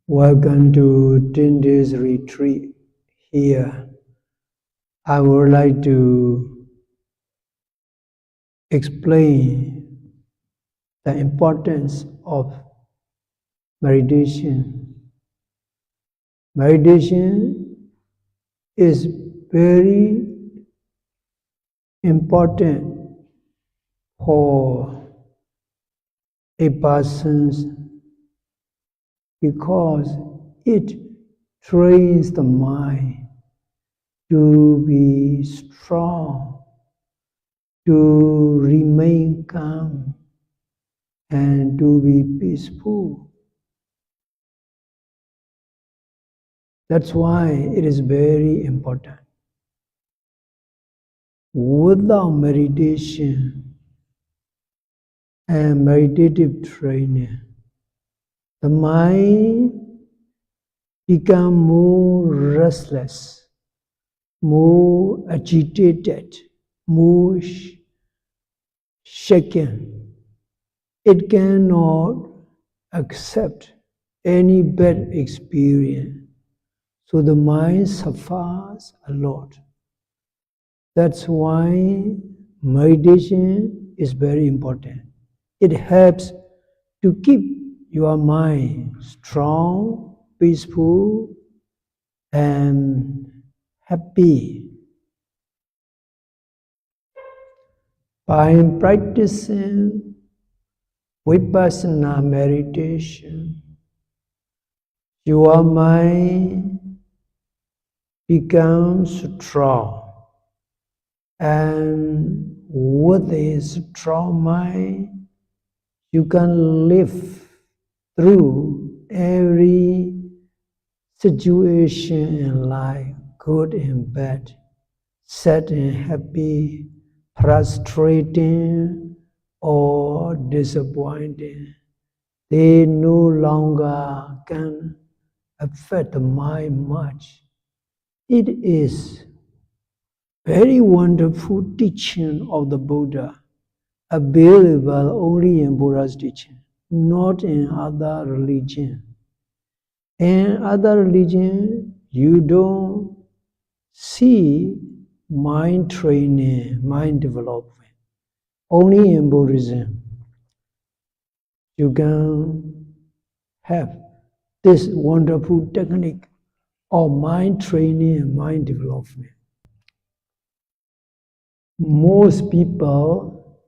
Welcome to 10 days retreat here. I would like to explain the importance of meditation. Meditation is very important for a person because it trains the mind to be strong, to remain calm, and to be peaceful. That's why it is very important. Without meditation and meditative training, the mind becomes more restless, more agitated, more shaken. It cannot accept any bad experience, so the mind suffers a lot. That's why meditation is very important. It helps to keep your mind strong, peaceful, and happy. By practicing Vipassana meditation, your mind becomes strong, and with a strong mind, you can live through every situation in life, good and bad, sad and happy, frustrating or disappointing. They no longer can affect the mind much. It is very wonderful teaching of the Buddha, available only in Buddha's teaching, not in other religion. In other religion, you don't see mind training, mind development. Only in Buddhism, you can have this wonderful technique of mind training and mind development. Most people,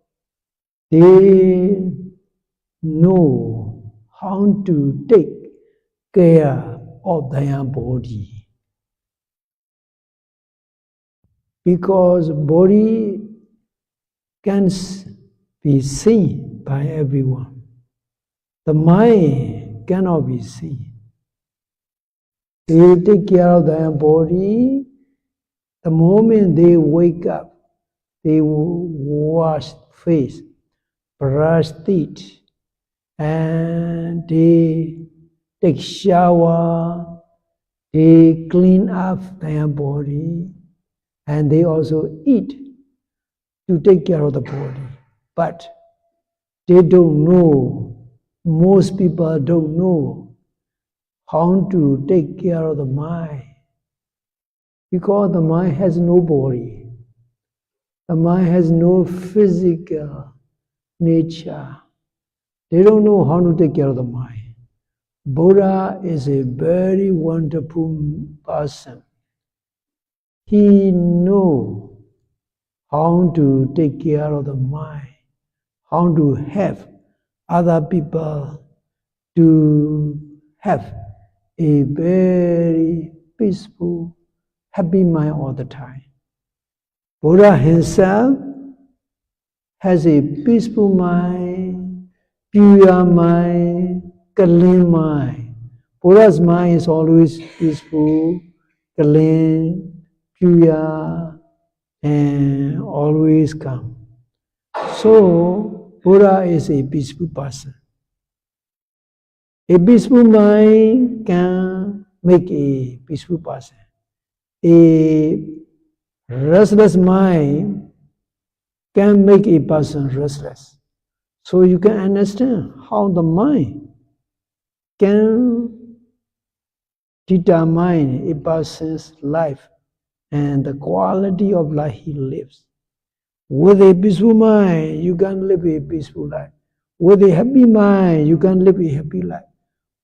they know how to take care of their body, because body can be seen by everyone. The mind cannot be seen. They take care of their body. The moment they wake up, they wash face, brush teeth, and they take shower, they clean up their body, and they also eat to take care of the body. But they don't know, most people don't know how to take care of the mind, because the mind has no body. The mind has no physical nature. They don't know how to take care of the mind. Buddha is a very wonderful person. He knows how to take care of the mind, how to help other people to have a very peaceful, happy mind all the time. Buddha himself has a peaceful mind, pure mind, clean mind. Buddha's mind is always peaceful, clean, pure, and always calm. So, Buddha is a peaceful person. A peaceful mind can make a peaceful person. A Restless mind can make a person restless. So you can understand how the mind can determine a person's life and the quality of life he lives. With a peaceful mind, you can live a peaceful life. With a happy mind, you can live a happy life.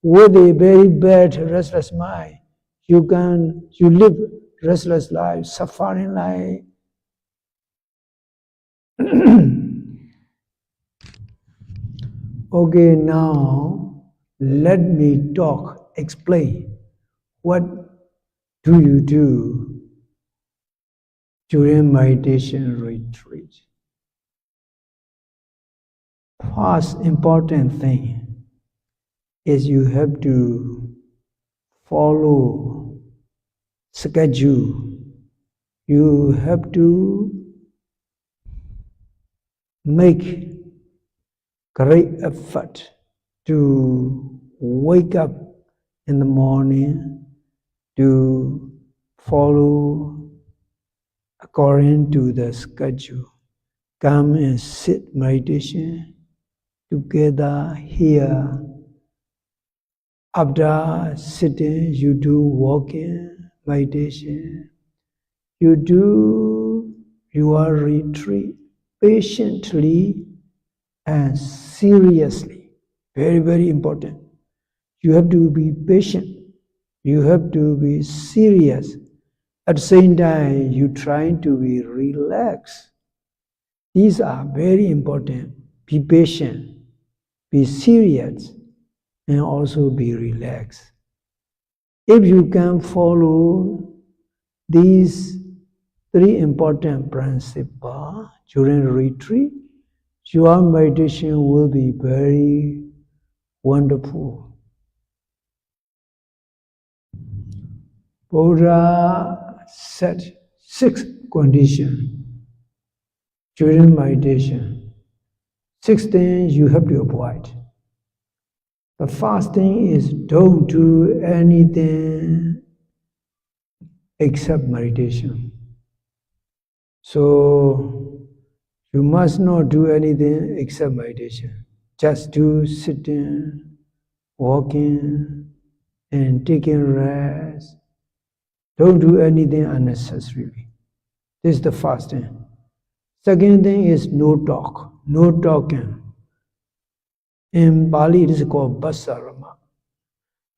With a very bad, restless mind, you live restless life, suffering life. Okay, now let me explain. What do you do during meditation retreat? First important thing is you have to follow schedule. You have to make great effort to wake up in the morning, to follow according to the schedule. Come and sit meditation together here. After sitting, you do walking meditation. You do your retreat patiently and seriously. Very, very important. You have to be patient. You have to be serious. At the same time, you trying to be relaxed. These are very important. Be patient, be serious, and also be relaxed. If you can follow these three important principles during retreat, your meditation will be very wonderful. Buddha set 6 conditions during meditation. 6 things you have to avoid. The first thing is don't do anything except meditation. So you must not do anything except meditation. Just do sitting, walking, and taking rest. Don't do anything unnecessarily. This is the first thing. Second thing is no talk, no talking. In Pali, it is called Basarama.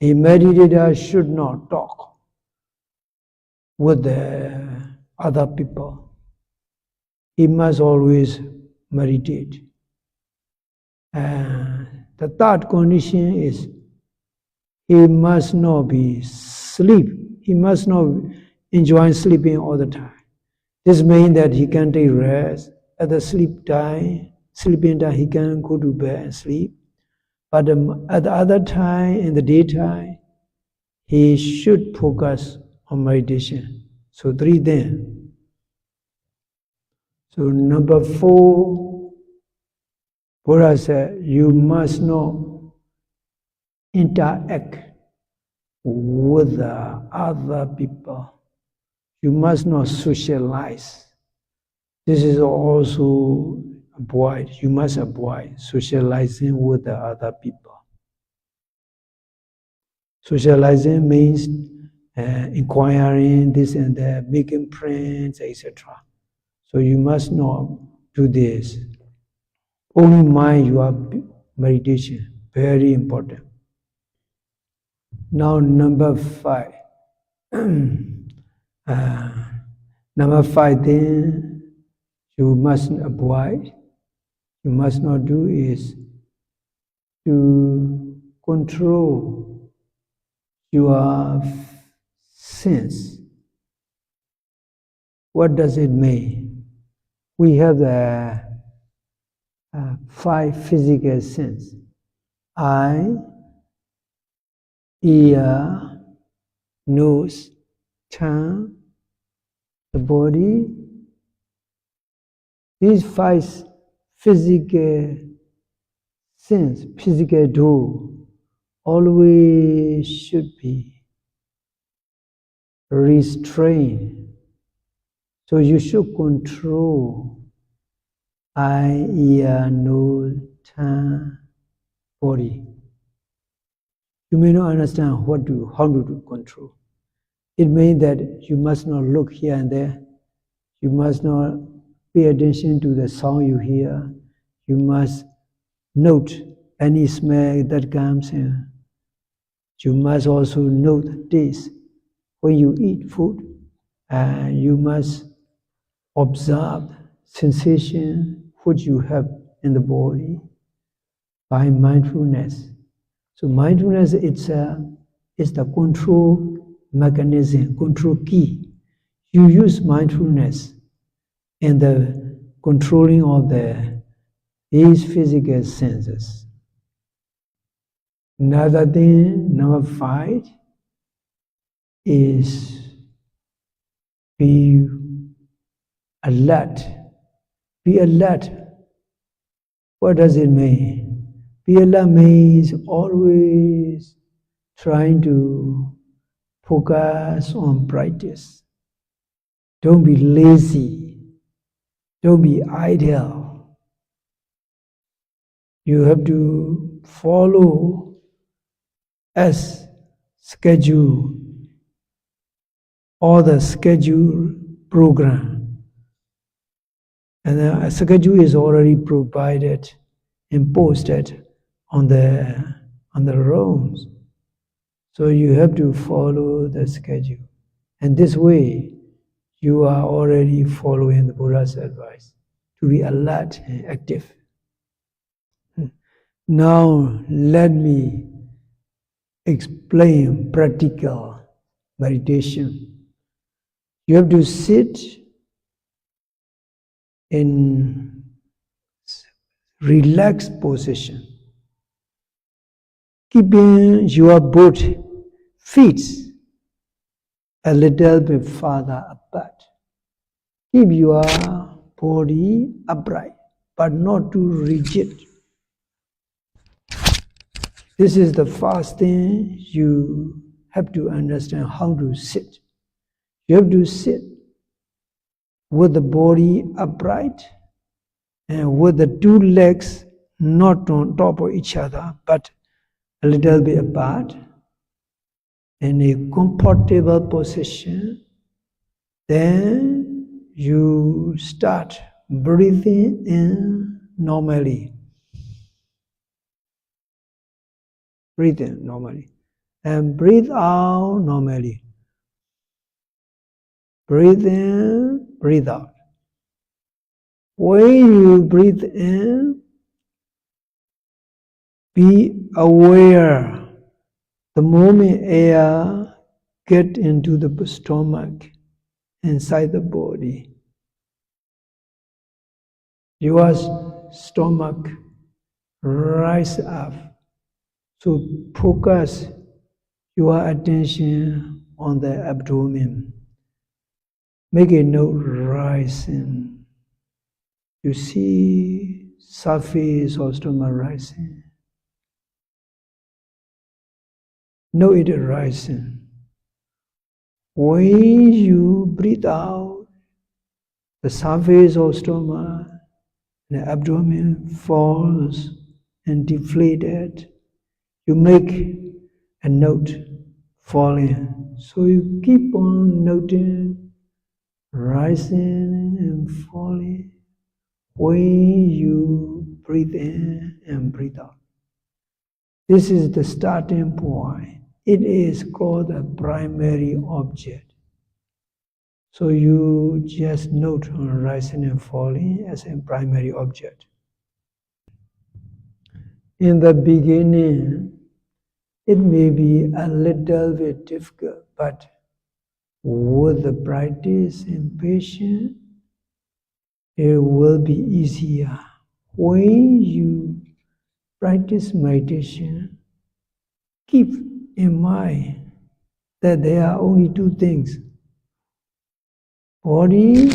A meditator should not talk with the other people. He must always meditate. And the third condition is he must not be sleep. He must not enjoy sleeping all the time. This means that he can take rest at the sleeping time he can go to bed and sleep. But at the other time, in the daytime, he should focus on meditation. So 3 things. So number 4, Buddha said, you must not interact with the other people. You must not socialize. This is also avoid. You must avoid socializing with the other people. Socializing means inquiring this and that, making friends, etc. So you must not do this. Only mind your meditation. Very important. Now number 5. Number 5 then you must avoid, you must not do is to control your sense. What does it mean? We have the 5 physical sense: eye, ear, nose, tongue, the body. These 5 physical sense, physical door, always should be restrained. So you should control eye, ear, nose, tongue, body. You may not understand how to control. It means that you must not look here and there. You must not pay attention to the sound you hear. You must note any smell that comes in. You must also note the taste. When you eat food, you must observe sensation which you have in the body by mindfulness. So mindfulness is the control mechanism, control key. You use mindfulness in the controlling of these physical senses. Another thing, number 5, is be alert. Be alert. What does it mean? Be alert means always trying to focus on practice. Don't be lazy. Don't be idle. You have to follow as schedule or the schedule program. And a schedule is already provided and posted on the rooms. So you have to follow the schedule. And this way, you are already following the Buddha's advice to be alert and active. Now, let me explain practical meditation. You have to sit in relaxed position, keeping your both feet a little bit farther apart. Keep your body upright, but not too rigid. This is the first thing you have to understand how to sit. You have to sit with the body upright and with the two legs not on top of each other, but a little bit apart, in a comfortable position. Then you start breathing in normally. Breathe in normally. And breathe out normally. Breathe in, breathe out. When you breathe in, be aware the moment air gets into the stomach, inside the body, your stomach rise up. So focus your attention on the abdomen. Make a note rising. You see surface of stomach rising. Note it rising. When you breathe out, the surface of stomach, the abdomen falls and deflated. You make a note falling. So you keep on noting rising and falling when you breathe in and breathe out. This is the starting point. It is called a primary object. So you just note on rising and falling as a primary object. In the beginning, it may be a little bit difficult, but with the practice and patience, it will be easier. When you practice meditation, keep in mind that there are only two things: body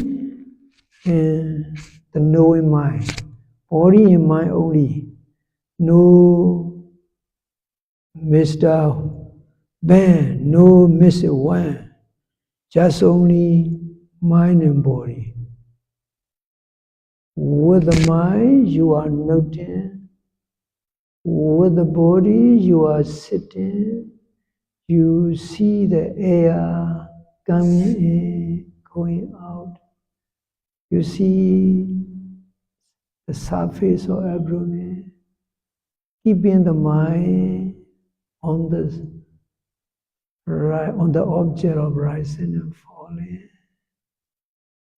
and the knowing mind. Body and mind only. No Mr. Ben, no Mr. Wan. Just only mind and body. With the mind, you are noting. With the body, you are sitting. You see the air coming in, going out. You see the surface of abdomen. Keeping the mind on the object of rising and falling.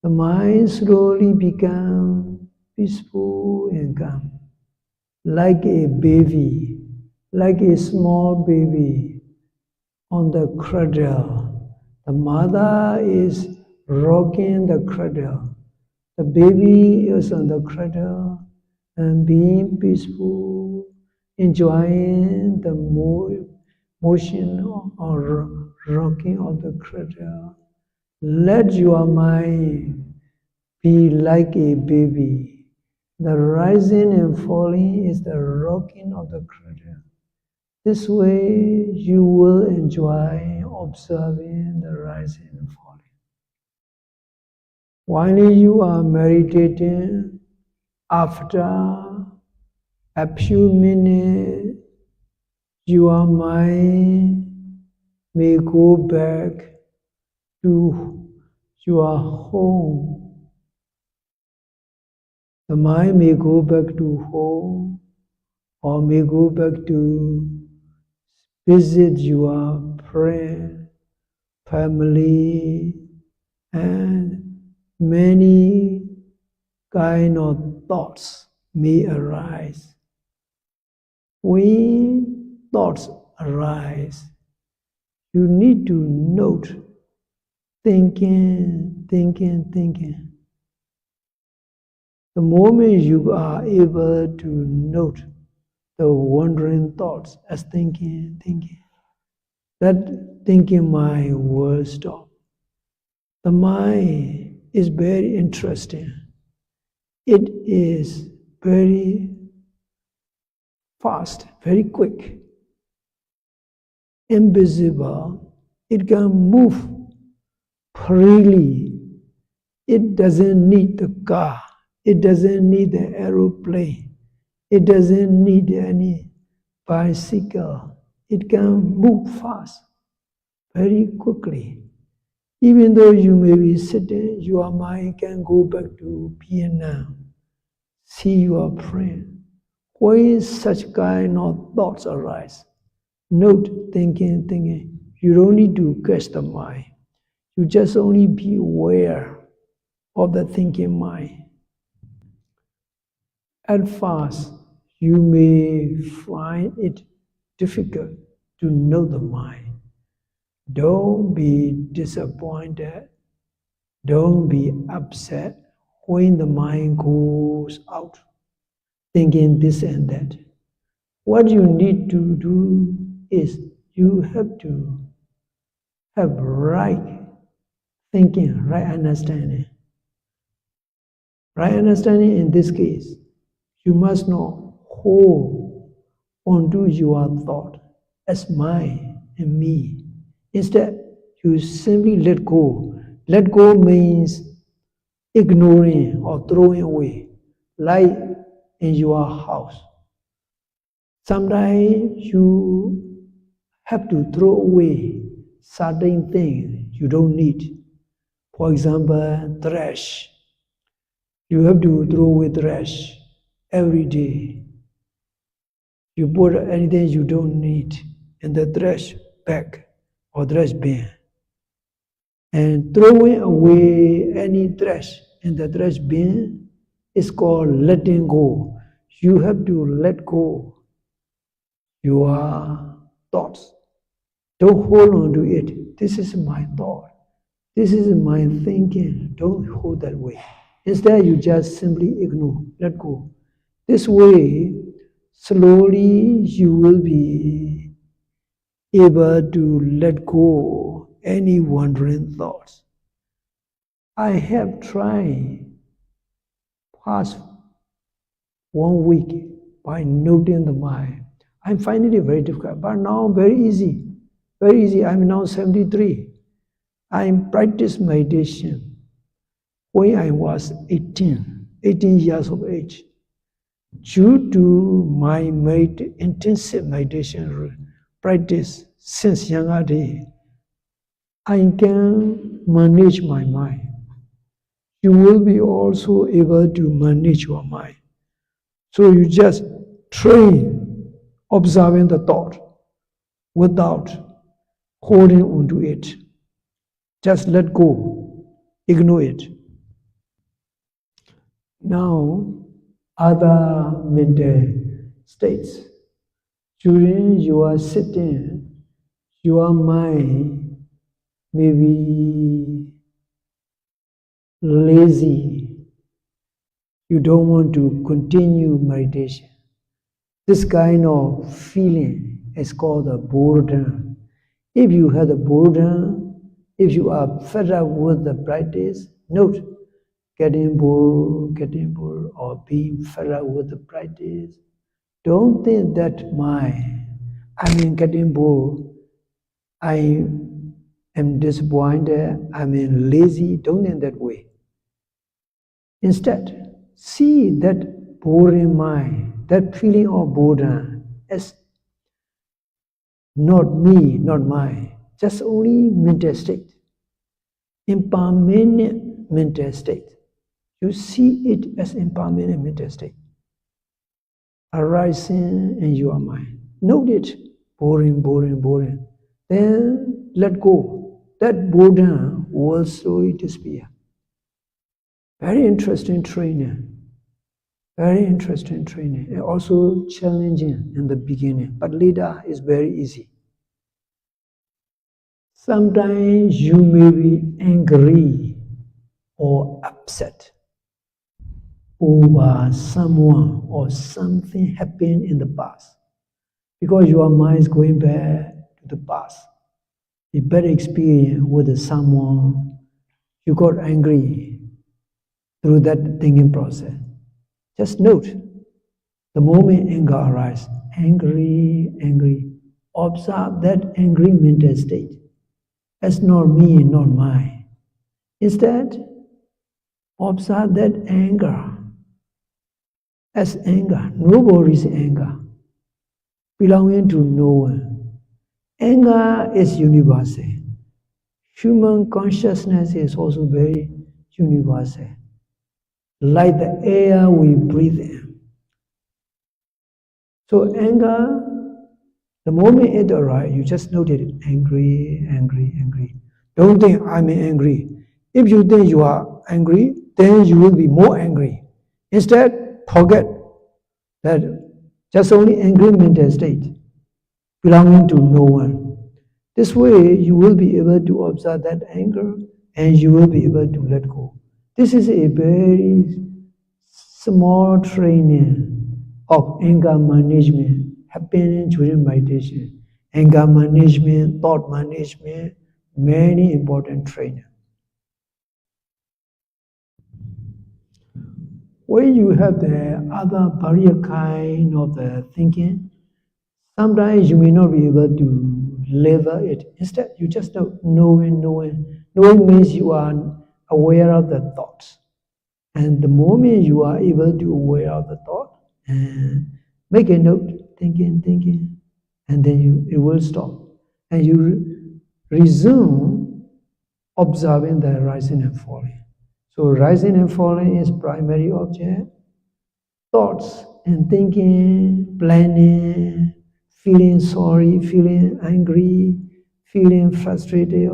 The mind slowly becomes peaceful and calm, like a baby, like a small baby on the cradle. The mother is rocking the cradle. The baby is on the cradle and being peaceful, enjoying the motion or rocking of the cradle. Let your mind be like a baby. The rising and falling is the rocking of the cradle. This way you will enjoy observing the rising and falling. While you are meditating, after a few minutes, your mind may go back to your home. The mind may go back to home or may go back to visit your friend, family, and many kind of thoughts may arise. When thoughts arise, you need to note thinking. The moment you are able to note the wandering thoughts as thinking, that thinking mind will stop. The mind is very interesting. It is very fast, very quick, invisible. It can move freely. It doesn't need the car. It doesn't need the aeroplane. It doesn't need any bicycle. It can move fast, very quickly. Even though you may be sitting, your mind can go back to Vietnam, see your friend. When such kind of thoughts arise, note thinking. You don't need to catch the mind. You just only be aware of the thinking mind. At first, you may find it difficult to know the mind. Don't be disappointed. Don't be upset when the mind goes out, thinking this and that. What you need to do is you have to have right thinking, right understanding. Right understanding in this case, you must not hold onto your thought as mine and me. Instead, you simply let go. Let go means ignoring or throwing away, like in your house. Sometimes you have to throw away certain things you don't need. For example, trash. You have to throw away trash every day. You put anything you don't need in the trash bag or trash bin. And throwing away any trash in the trash bin is called letting go. You have to let go your thoughts. Don't hold on to it. This is my thought. This is my thinking. Don't hold that way. Instead, you just simply ignore, let go. This way, slowly you will be able to let go any wandering thoughts. I have tried past 1 week by noting the mind. I'm finding it very difficult, but now very easy. Very easy. I'm now 73. I practice meditation when I was 18 years of age. Due to my intensive meditation practice since younger day, I can manage my mind. You will be also able to manage your mind. So you just train observing the thought without holding onto it. Just let go, ignore it. Now, other mental states. During your sitting, your mind may be lazy. You don't want to continue meditation. This kind of feeling is called a boredom. If you have a boredom, if you are fed up with the practice, note, getting bored, or being fed up with the practice. Don't think that getting bored, I am disappointed, lazy. Don't think that way. Instead, see that boring mind, that feeling of boredom as not me, not mine, just only mental state, impermanent mental state. You see it as impermanent mental state arising in your mind. Note it, boring. Then let go. That boredom will slowly disappear. Very interesting training. Very interesting training. And also challenging in the beginning, but later is very easy. Sometimes you may be angry or upset over someone or something happened in the past, because your mind is going back to the past. A bad experience with someone, you got angry through that thinking process. Just note, the moment anger arises, angry, observe that angry mental state as not me, not mine. Instead, observe that anger as anger, nobody's anger, belonging to no one. Anger is universal. Human consciousness is also very universal, like the air we breathe in. So anger, the moment it arrives, you just notice it, angry. Don't think I'm angry. If you think you are angry, then you will be more angry. Instead, forget that just only angry mental state, belonging to no one. This way, you will be able to observe that anger and you will be able to let go. This is a very small training of anger management happening during meditation. Anger management, thought management, many important training. When you have the other barrier kind of the thinking, sometimes you may not be able to level it. Instead, you just knowing. Knowing means you are aware of the thoughts. And the moment you are able to aware of the thought, and make a note, thinking, and then it will stop. And you resume observing the rising and falling. So rising and falling is primary object. Thoughts and thinking, planning, feeling sorry, feeling angry, feeling frustrated,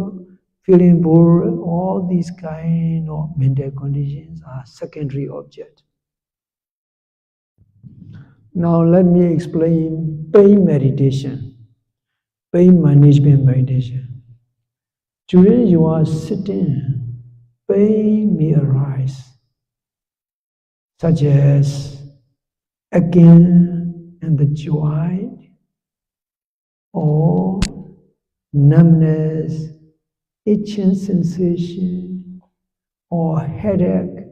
feeling bored, all these kind of mental conditions are secondary objects. Now let me explain pain meditation, pain management meditation. During your sitting, pain may arise, such as aching in the joint, or numbness, itching sensation, or headache,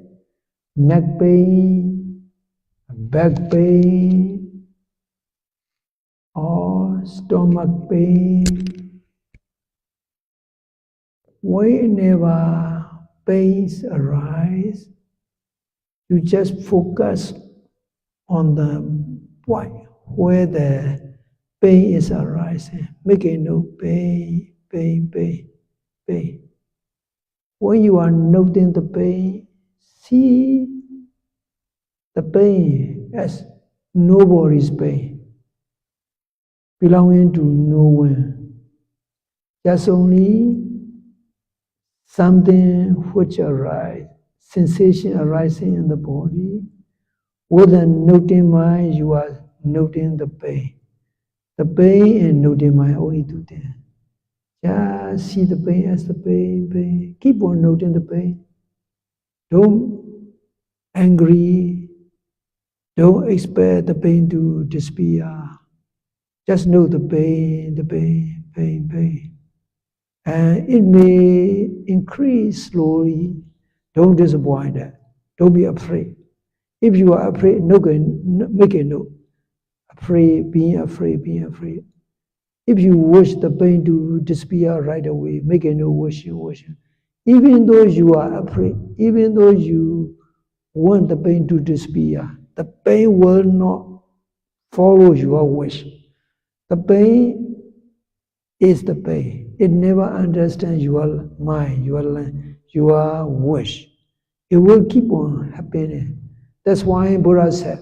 neck pain, back pain, or stomach pain. Whenever pains arise, you just focus on the point where the pain is arising. Make a note, pain, pain, pain, pain. When you are noting the pain, see the pain as nobody's pain, belonging to no one. Just only something which arises, sensation arising in the body. With a noting mind, you are noting the pain. The pain and noting mind only two things. Just see the pain as the pain, pain. Keep on noting the pain. Don't angry. Don't expect the pain to disappear. Just know the pain, pain, pain. And it may increase slowly. Don't disappoint that. Don't be afraid. If you are afraid, make a note. Afraid, being afraid, being afraid. If you wish the pain to disappear right away, make a note, wishing. Even though you are afraid, even though you want the pain to disappear, the pain will not follow your wish. The pain is the pain. It never understands your mind, your wish. It will keep on happening. That's why Buddha said,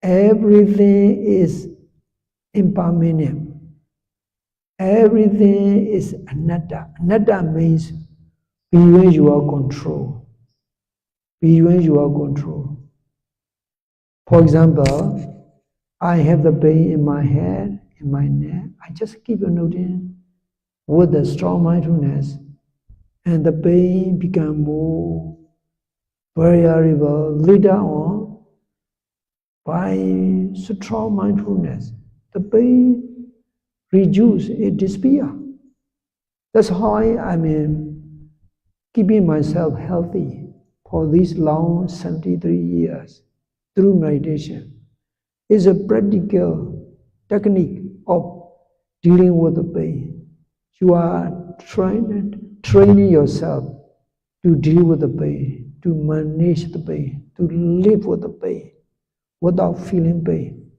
everything is impermanent. Everything is anatta. Anatta means beyond your control. Beyond your control. For example, I have the pain in my head, in my neck. I just keep on noting with a strong mindfulness, and the pain become more variable later on. By strong mindfulness, the pain reduce, it disappear. That's how I'm keeping myself healthy for these long 73 years through meditation. It's a practical technique of dealing with the pain. You are training yourself to deal with the pain, to manage the pain, to live with the pain without feeling pain.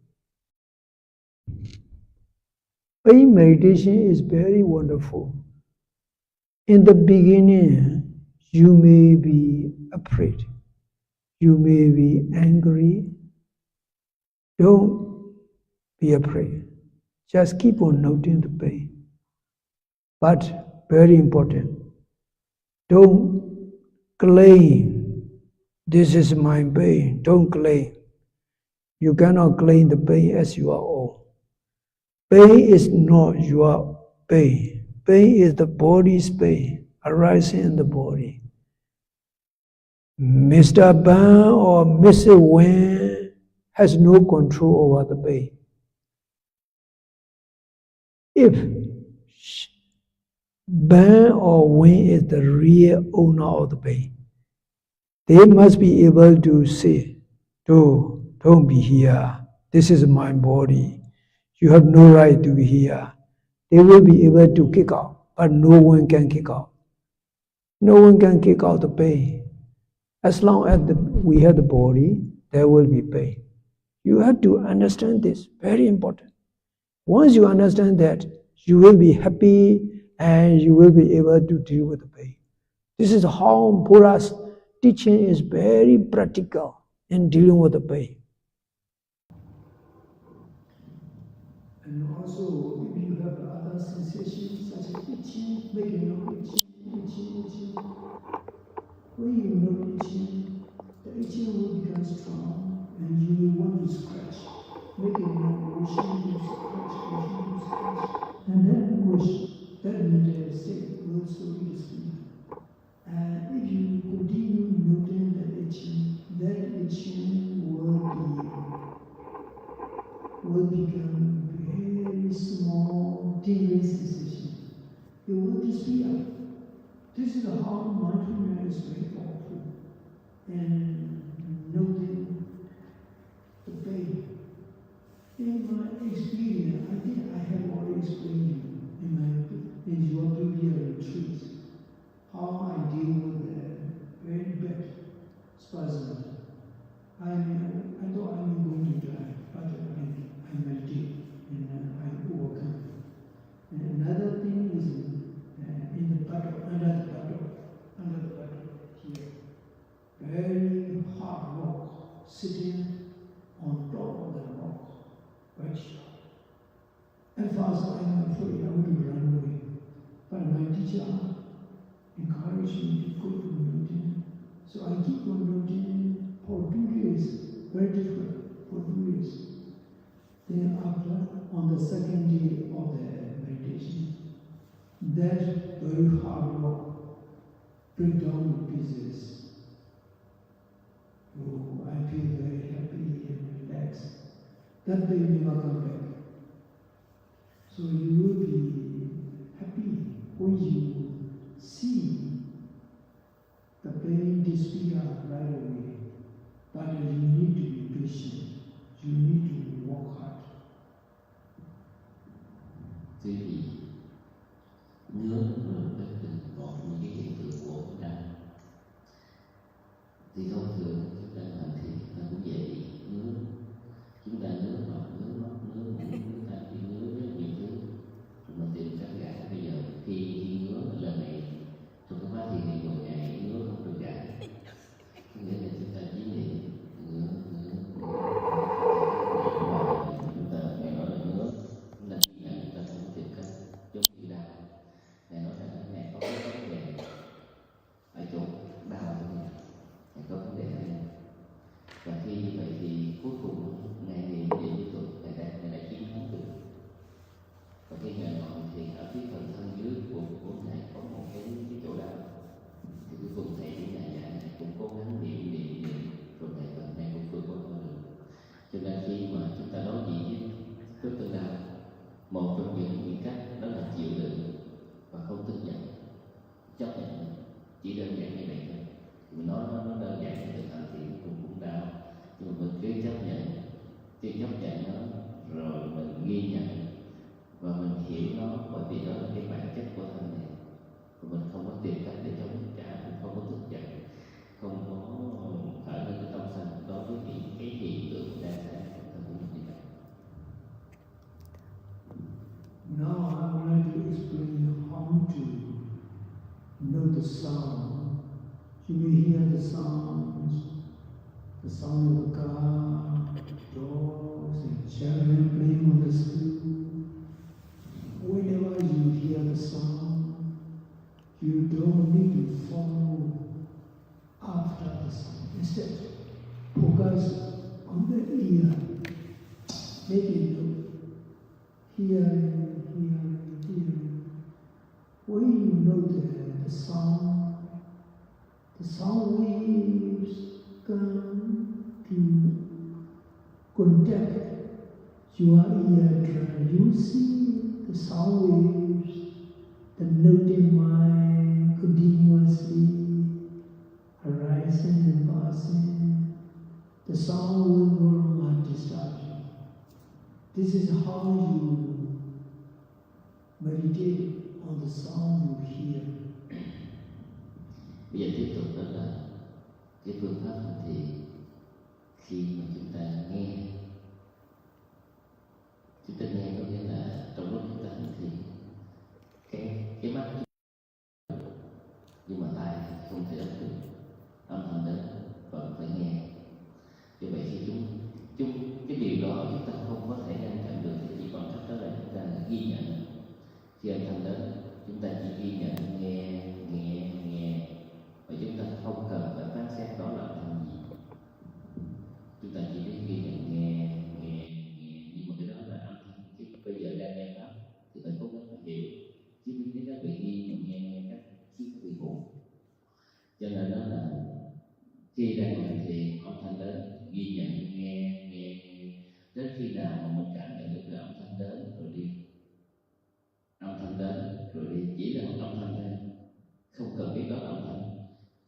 Pain meditation is very wonderful. In the beginning, you may be afraid. You may be angry. Don't be afraid. Just keep on noting the pain. But very important, don't claim this is my pain. Don't claim. You cannot claim the pain as your own. Pain is not your pain. Pain is the body's pain arising in the body. Mr. Ban or Mrs. Wen has no control over the pain. If Ban or Wen is the real owner of the pain, they must be able to say, don't be here. This is my body. You have no right to be here. They will be able to kick out, but no one can kick out. No one can kick out the pain. As long as we have the body, there will be pain. You have to understand this, very important. Once you understand that, you will be happy and you will be able to deal with the pain. This is how Buddha's teaching is very practical in dealing with the pain. And also, if you have other sensations such as itching, making no itching. When you know itching, the itching will become strong and you will want to scratch. Making no wishing to scratch. And that wish, that mental state will slowly disappear. And if you continue noting the itching, that itching will become very small, tingling sensation. It will disappear. This is how mindfulness is very powerful. And noting the pain. In my experience, I think I have already explained in your previous retreats how I deal spasm. I thought I'm going to die, but I meditate and I overcome. And another thing is in the buttock, under the buttock here, very hard rock, sitting on top of the rock, quite sharp. At first I'm afraid I would run away, but my teacher encouraged me to go to mountain. So I keep on noting for 2 days, very difficult, for 2 days. Then after, on the second day of the meditation, that very hard rock break down in pieces. So I feel very happy and relaxed. That day never come back. So you will be happy when you see the pain disappear right away. But you need to be patient. You need to work hard. Quý vị, ngứa là một những cái hiện tượng của đau. Thì thông thường chúng ta làm thì ta cũng dễ bị ngứa. Chúng ta ngứa mặt, ngứa mắt, ngứa mũi, ngứa tai, ngứa rất nhiều thứ. Mà tìm cách gãi bây giờ khi ngứa lần này trong cái phát hiện này một ngày ngứa không được gãi. Nghĩa là chúng ta chỉ niệm ngứa. Chúng ta ngày nói là ngứa, chúng ta ghi nhận chúng ta không tìm cách chống chịu đau. Ngày nói rằng ngày có cái vấn đề ở chỗ đau của mình, ngày có vấn đề ở đây. Và khi như vậy thì cuối cùng ngày niệm liên tục ngày đã chiến thắng được. Và cái ngày nọ thì ở phía phần thân dưới của ngài có một cái chỗ đau. Thì cuối cùng thầy của ngài này cũng cố gắng niệm rồi ngày cũng vượt qua được. Cho nên khi mà chúng ta đối diện với cơn đau, một trong những cách đó là chịu đựng và không tức giận, chấp nhận. Chỉ đơn giản như vậy thôi. Mình nói nó đơn giản như thực hành thì cũng đau, nhưng mà mình cứ chấp nhận nó, rồi mình ghi nhận và mình hiểu nó, bởi vì đó là cái bản chất của thân này. Và mình không có tìm cách để chống trả, cũng không có tức giận, không có khởi lên cái tâm sân đối với cái hiện tượng đang xảy ra trong thân của mình như vậy. Now I would like to explain how to know the sound. You may hear the sound of a car, dogs, and children playing on the street. Whenever you hear the sound, you don't need to follow after the sound. Instead, focus on the ear. Make it hearing. When you know the sound waves come to contact your eardrum. You see the sound waves, the noting mind continuously arising and passing. The sound will not disturb you. This is how you meditate on the sound you hear. Bây giờ tiếp tục đó là cái phương pháp hành thiền. Khi mà chúng ta nghe có nghĩa là trong lúc chúng ta hành thiền, cái mắt nhưng mà tai không thể đọc được âm thanh đến, vẫn phải nghe. Vì vậy khi cái điều đó chúng ta không có thể ngăn chặn được, thì chỉ còn cách đó là chúng ta ghi nhận. Khi âm thanh đến, chúng ta chỉ ghi nhận nghe, và chúng ta không cần phải phán xét đó là âm thanh gì. Chúng ta chỉ biết ghi nhận nghe, nhưng mà cái đó là âm thanh. Chứ bây giờ đang nghe pháp thì phải cố gắng phải hiểu, chứ biết các vị ghi nhận nghe các chiếc các vị buồn. Cho nên đó là khi đang hành thiền, âm thanh đến ghi nhận nghe, đến khi nào mà mình cảm nhận được là âm thanh đến rồi đi, âm thanh đến rồi đi, chỉ là một âm thanh thôi, không cần biết đó là âm thanh.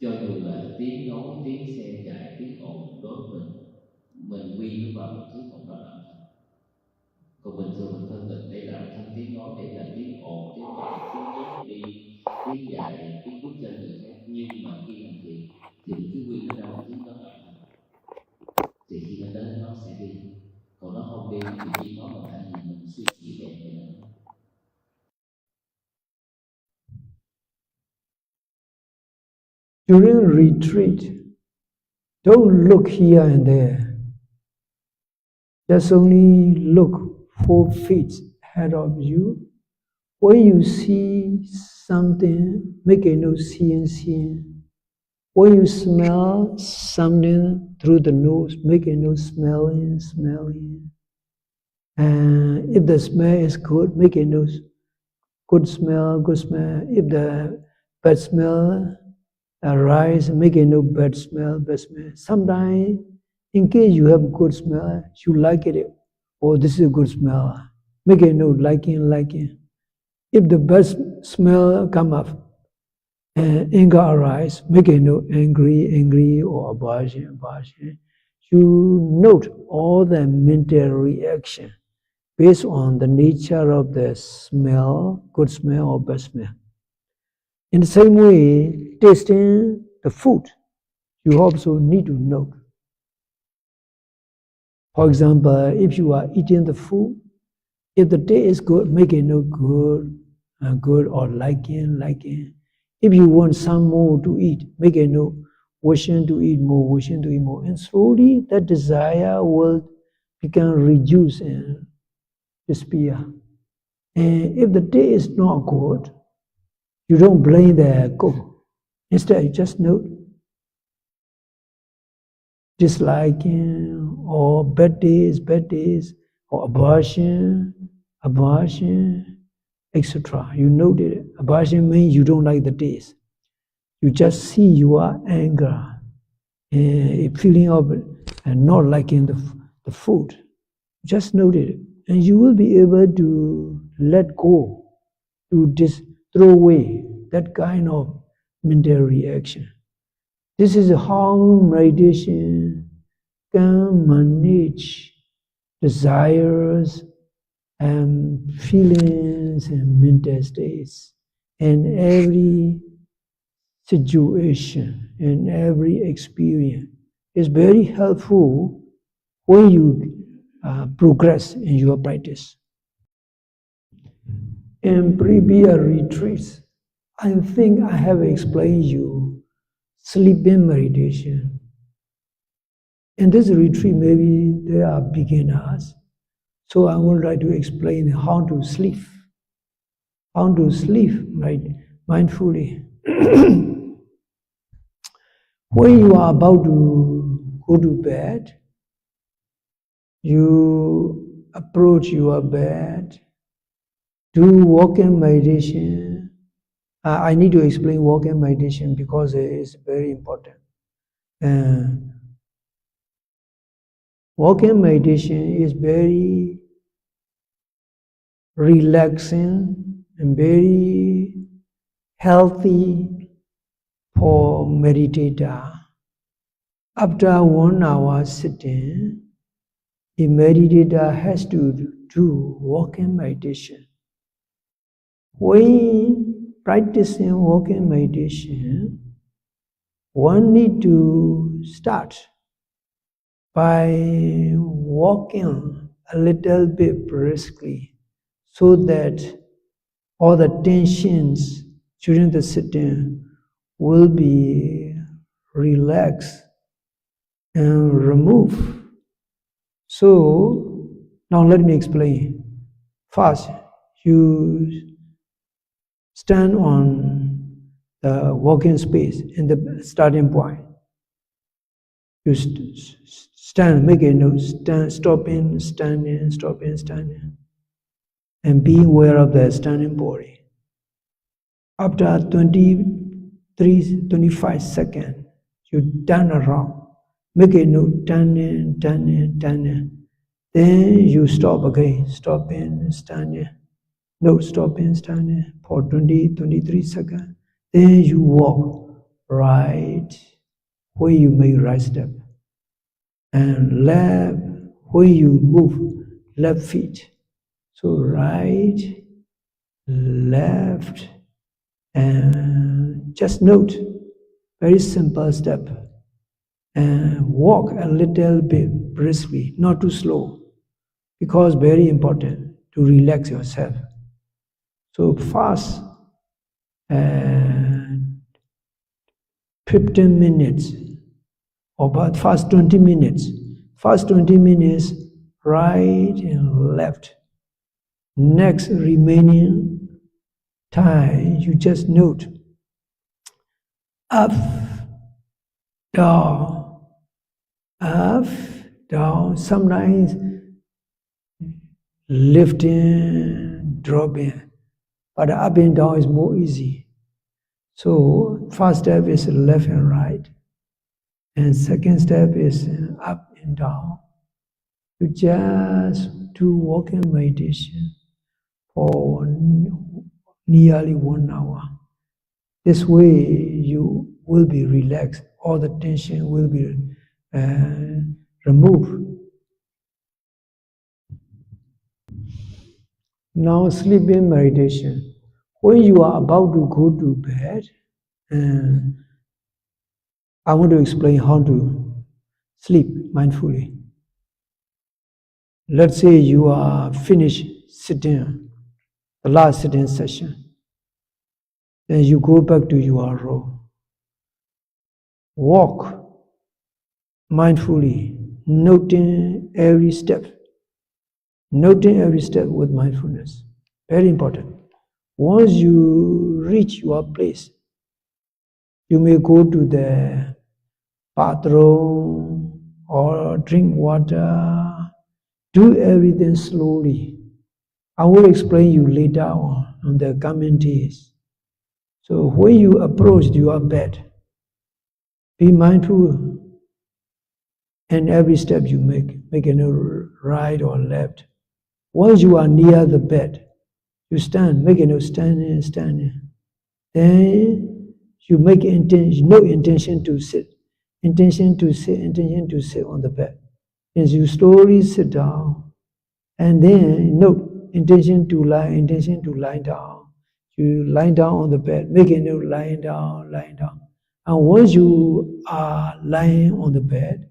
Cho dù là tiếng nói, tiếng xe chạy, tiếng ồn đối với mình quy nó vào một thứ không đó là âm thanh. Còn bình thường mình phân định đây là âm thanh tiếng nói, đây là tiếng ồn, tiếng chạy, tiếng nhấn đi, tiếng chạy, tiếng bước chân người khác. Nhưng mà khi hành thiền thì mình cứ quy nó ra một tiếng đó. thì khi nó đến nó sẽ đi, còn nó không đi thì chỉ có một cái gì mình suy nghĩ về nó. During retreat, don't look here and there. Just only look 4 feet ahead of you. When you see something, make a note, seeing. When you smell something through the nose, make a note, smelling. And if the smell is good, make a note, good smell. If the bad smell arise, make a note, bad smell. Sometimes, in case you have good smell, you like it. Oh, this is a good smell. Make a note, liking. If the bad smell come up, and anger arise, make a note, angry, or aversion. You note all the mental reaction based on the nature of the smell, good smell or bad smell. In the same way, tasting the food, you also need to note. For example, if you are eating the food, if the taste is good, make a note, good or liking. If you want some more to eat, make a note, wishing to eat more. And slowly that desire will become reduced and disappear. And if the taste is not good, you don't blame the cook. Instead, you just note disliking or bad days, or aversion, etc. You note it. Aversion means you don't like the taste. You just see your anger, a feeling of not liking the food. Just note it, and you will be able to let go, to throw away that kind of mental reaction. This is how meditation can manage desires and feelings and mental states in every situation, in every experience. It's very helpful when you progress in your practice. In previous retreats, I think I have explained you sleeping meditation. In this retreat, maybe there are beginners, so I will try to explain how to sleep mindfully. When you are about to go to bed, you approach your bed, do walking meditation. I need to explain walking meditation because it is very important. Walking meditation is very relaxing and very healthy for meditator. After 1 hour sitting, a meditator has to do walking meditation. When practicing walking meditation, one need to start by walking a little bit briskly so that all the tensions during the sitting will be relaxed and removed. So now let me explain. First, you stand on the walking space in the starting point. You stand, make a note, stopping, standing, and be aware of the standing body. After 25 seconds, you turn around, make a note, turning. Then you stop again, stopping, standing. No, stopping, standing for 23 seconds. Then you walk right where you make right step. And left where you move left feet. So right, left, and just note, very simple step. And walk a little bit briskly, not too slow, because very important to relax yourself. So fast and 15 minutes, or about fast 20 minutes. Fast 20 minutes, right and left. Next remaining time, you just note up, down, up, down. Sometimes lifting, dropping, but up and down is more easy. So first step is left and right, and second step is up and down. You just do walking meditation for nearly 1 hour. This way you will be relaxed. All the tension will be removed. Now sleeping meditation. When you are about to go to bed, I want to explain how to sleep mindfully. Let's say you are finished sitting, the last sitting session. Then you go back to your room. Walk mindfully, noting every step. Noting every step with mindfulness. Very important. Once you reach your place, you may go to the bathroom or drink water. Do everything slowly. I will explain you later on the coming days. So when you approach your bed, be mindful in every step you make it right or left. Once you are near the bed, you stand, make it standing. Then you make no intention to sit. Intention to sit on the bed. Then you slowly sit down, and then note intention to lie down. You lie down on the bed, make a note lying down. And once you are lying on the bed,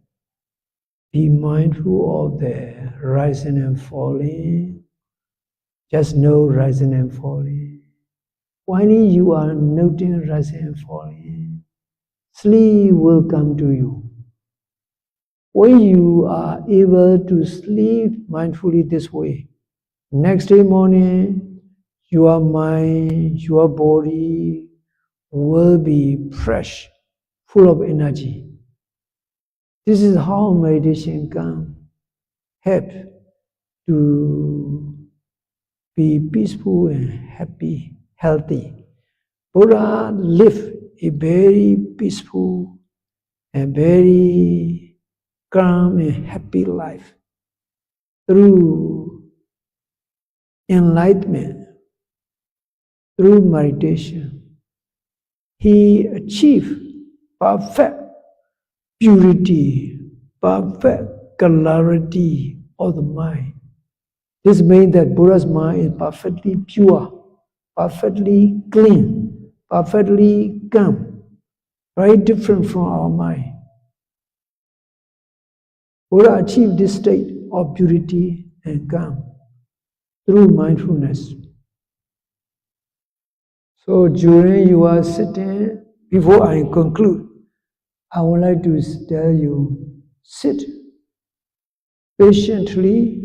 be mindful of the rising and falling. Just know rising and falling. While you are noting rising and falling, sleep will come to you. When you are able to sleep mindfully this way, next day morning, your mind, your body will be fresh, full of energy. This is how meditation can help to be peaceful and happy, healthy. Buddha lived a very peaceful and very calm and happy life through enlightenment, through meditation. He achieved perfect purity, perfect clarity of the mind. This means that Buddha's mind is perfectly pure, perfectly clean, perfectly calm, very different from our mind. Buddha achieved this state of purity and calm through mindfulness. So during you are sitting, before I conclude, I would like to tell you, sit patiently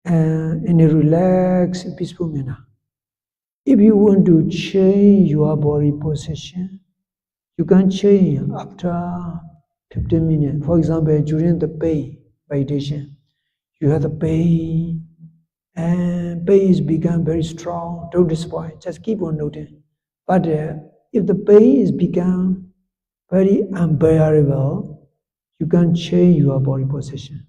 and in a relaxed, peaceful manner. If you want to change your body position, you can change after 15 minutes. For example, during the pain meditation, you have the pain, and pain is become very strong. Don't disappoint, just keep on noting. But if the pain is become very unbearable, you can change your body position.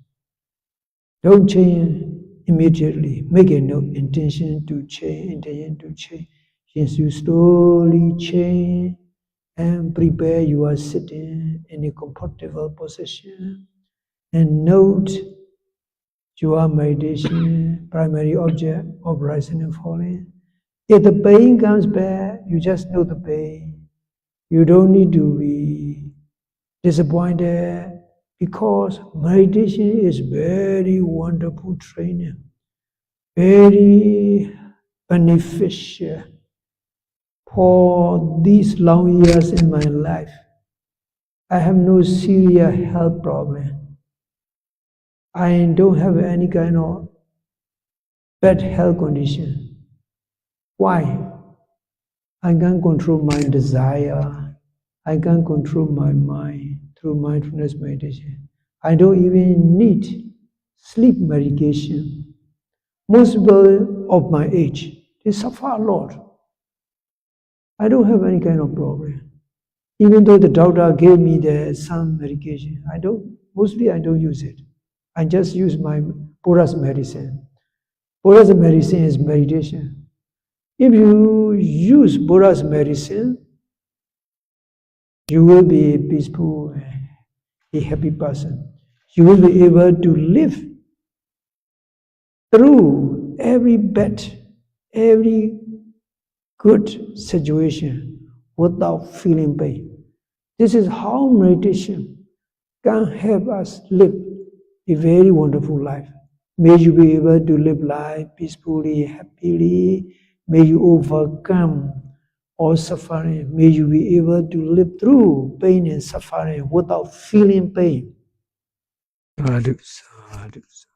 Don't change immediately. Make a no intention to change. Since you slowly change and prepare your sitting in a comfortable position, and note your meditation primary object of rising and falling. If the pain comes back, you just know the pain. You don't need to be disappointed Because meditation is very wonderful training, very beneficial for these long years in my life. I have no serious health problem. I don't have any kind of bad health condition. Why? I can control my desire. I can control my mind through mindfulness meditation. I don't even need sleep medication. Most people of my age, they suffer a lot. I don't have any kind of problem. Even though the doctor gave me some medication, mostly I don't use it. I just use my Buddha's medicine. Buddha's medicine is meditation. If you use Buddha's medicine, you will be a peaceful, a happy person. You will be able to live through every bad, every good situation without feeling pain. This is how meditation can help us live a very wonderful life. May you be able to live life peacefully, happily. May you overcome all suffering. May you be able to live through pain and suffering without feeling pain. Sadhu, sadhu, sadhu.